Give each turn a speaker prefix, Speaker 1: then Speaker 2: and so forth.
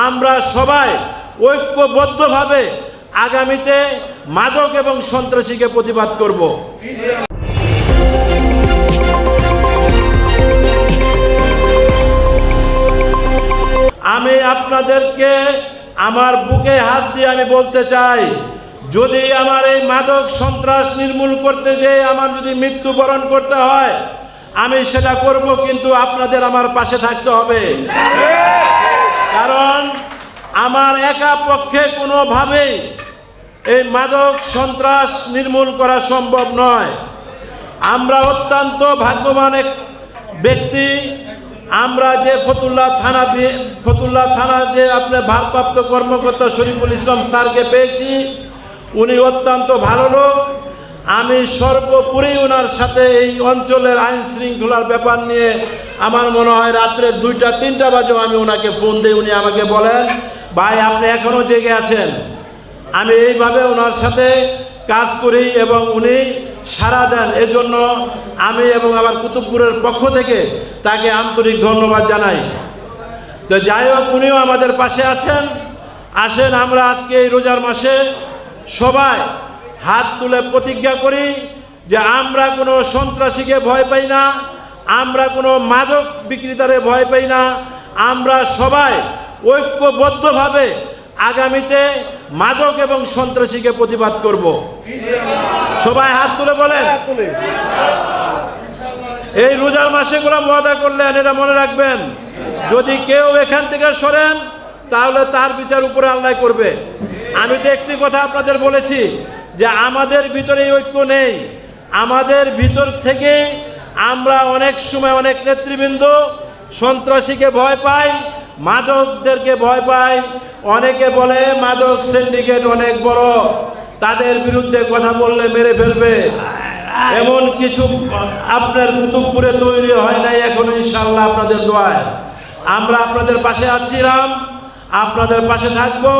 Speaker 1: আমরা সবাই ঐক্যবদ্ধভাবে আগামীতে মাদক এবং সন্ত্রাসীকে প্রতিবাদ করব। আমি আপনাদেরকে আমার বুকে হাত দিয়ে আমি বলতে চাই, যদি আমার এই মাদক সন্ত্রাস নির্মূল করতে যেয়ে আমার যদি মৃত্যুবরণ করতে হয় আমি সেটা করব, কিন্তু আপনাদের আমার পাশে থাকতে হবে। কারণ আমার একা পক্ষে কোনোভাবেই এই মাদক সন্ত্রাস নির্মূল করা সম্ভব নয়। আমরা অত্যন্ত ভাগ্যবান এক ব্যক্তি। আমরা যে ফতুল্লা থানা যে আপনার ভারপ্রাপ্ত কর্মকর্তা শরীফুল ইসলাম স্যারকে পেয়েছি, উনি অত্যন্ত ভালো লোক। আমি সর্বোপরি ওনার সাথে এই অঞ্চলের আইন শৃঙ্খলার ব্যাপার নিয়ে আমার মনে হয় রাত্রে 2টা-3টা বাজেও আমি ওনাকে ফোন দিই, উনি আমাকে বলেন ভাই আপনি এখনও জেগে আছেন। আমি এইভাবে ওনার সাথে কাজ করি এবং উনি সাড়া দেন। এজন্য আমি এবং আমার কুতুবপুরের পক্ষ থেকে তাকে আন্তরিক ধন্যবাদ জানাই। তো যাই হোক, উনিও আমাদের পাশে আছেন। আসেন আমরা আজকে এই রোজার মাসে সবাই হাত তুলে প্রতিজ্ঞা করি যে আমরা কোনো সন্ত্রাসীকে ভয় পাই না, আমরা কোনো মাদক বিক্রেতারে ভয় পাই না। আমরা সবাই ঐক্যবদ্ধভাবে আগামীতে মাদক এবং সন্ত্রাসীকে প্রতিবাদ করব। সবাই হাত তুলে বলেন। এই রোজার মাসে কোনো ওয়াদা করলেন, এটা মনে রাখবেন, যদি কেউ এখান থেকে সরেন তাহলে তার বিচার উপরে আল্লাহ করবে। আমি তো একটি কথা আপনাদের বলেছি যে আমাদের ভিতরে ঐক্য নেই। আমাদের ভিতর থেকে আমরা অনেক সময় অনেক নেতৃবৃন্দ সন্ত্রাসীকে ভয় পাই, মাদকদেরকে ভয় পাই। অনেকে বলে মাদক সিন্ডিকেট অনেক বড়, তাদের বিরুদ্ধে কথা বললে মেরে ফেলবে। এমন কিছু আপনার কুতুবপুরে তৈরি হয় নাই এখনো। ইনশাআল্লাহ আপনাদের দোয়ায় আমরা আপনাদের পাশে আছিলাম, আপনাদের পাশে থাকবো।